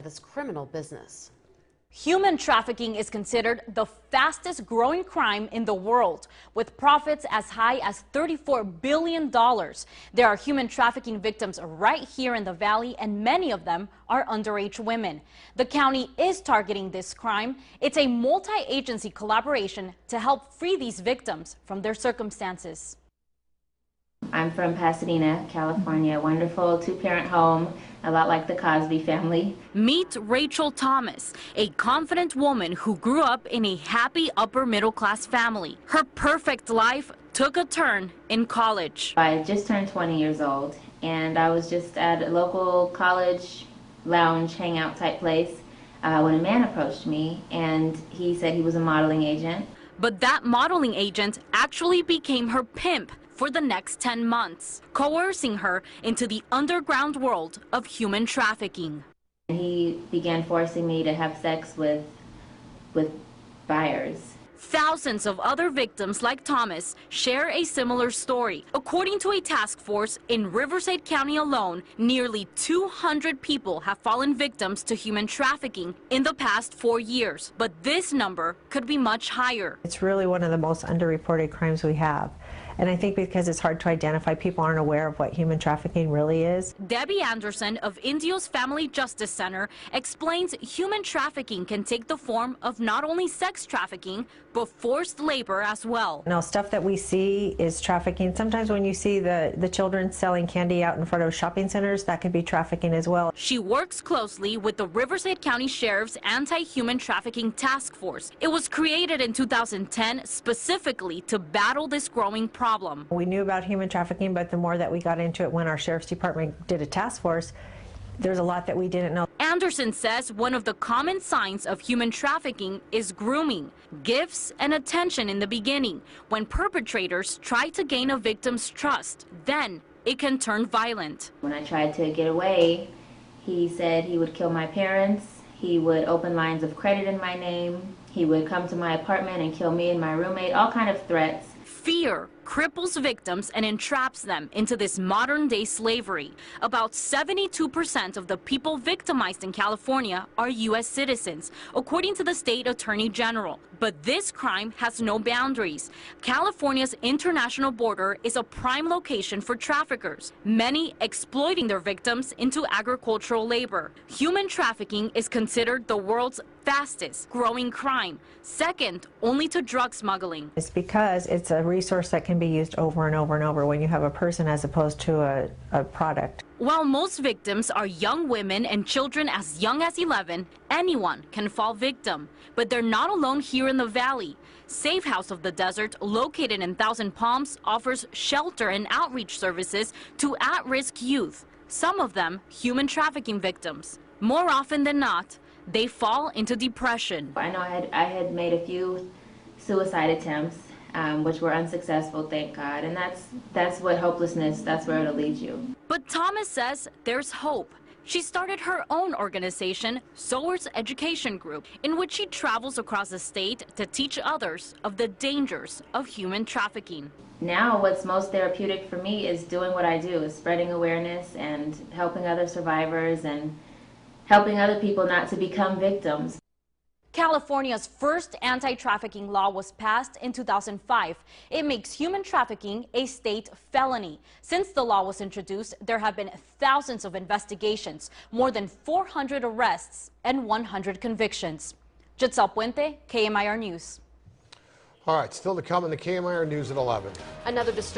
this criminal business. Human trafficking is considered the fastest growing crime in the world, with profits as high as $34 billion. There are human trafficking victims right here in the valley, and many of them are underage women. The county is targeting this crime. It's a multi-agency collaboration to help free these victims from their circumstances. I'm from Pasadena, California. Wonderful two-parent home, a lot like the Cosby family. Meet Rachel Thomas, a confident woman who grew up in a happy upper-middle-class family. Her perfect life took a turn in college. I just turned 20 years old, and I was just at a local college lounge hangout type place when a man approached me, and he said he was a modeling agent. But that modeling agent actually became her pimp for the next 10 months, coercing her into the underground world of human trafficking. He began forcing me to have sex with buyers. Thousands of other victims like Thomas share a similar story. According to a task force in Riverside County alone, nearly 200 people have fallen victims to human trafficking in the past 4 years. But this number could be much higher. It's really one of the most underreported crimes we have. And I think because it's hard to identify, people aren't aware of what human trafficking really is. Debbie Anderson of Indios Family Justice Center explains human trafficking can take the form of not only sex trafficking, but forced labor as well. You know, stuff that we see is trafficking. Sometimes when you see the children selling candy out in front of shopping centers, that could be trafficking as well. She works closely with the Riverside County Sheriff's Anti-Human Trafficking Task Force. It was created in 2010 specifically to battle this growing problem. We knew about human trafficking, but the more that we got into it when our Sheriff's Department did a task force, there's a lot that we didn't know. Anderson says one of the common signs of human trafficking is grooming, gifts, and attention in the beginning, when perpetrators try to gain a victim's trust. Then it can turn violent. When I tried to get away, he said he would kill my parents, he would open lines of credit in my name, he would come to my apartment and kill me and my roommate, all kind of threats. Fear cripples victims and entraps them into this modern-day slavery. About 72% of the people victimized in California are U.S. citizens, according to the state attorney general. But this crime has no boundaries. California's international border is a prime location for traffickers, many exploiting their victims into agricultural labor. Human trafficking is considered the world's fastest growing crime, second only to drug smuggling. It's because it's a resource that can be used over and over and over when you have a person as opposed to a product. While most victims are young women and children as young as 11, anyone can fall victim. But they're not alone here in the valley. Safe House of the Desert, located in Thousand Palms, offers shelter and outreach services to at-risk youth, some of them human trafficking victims. More often than not, they fall into depression. I know I had made a few suicide attempts, which were unsuccessful, thank God, and that's what hopelessness, that's where it'll lead you. But Thomas says there's hope. She started her own organization, Sower's Education Group, in which she travels across the state to teach others of the dangers of human trafficking. Now what's most therapeutic for me is doing what I do, is spreading awareness and helping other survivors and helping other people not to become victims. California's first anti-trafficking law was passed in 2005. It makes human trafficking a state felony. Since the law was introduced, there have been thousands of investigations, more than 400 arrests, and 100 convictions. GITZEL Puente, KMIR News. All right, still to come in the KMIR News at 11. Another disturbing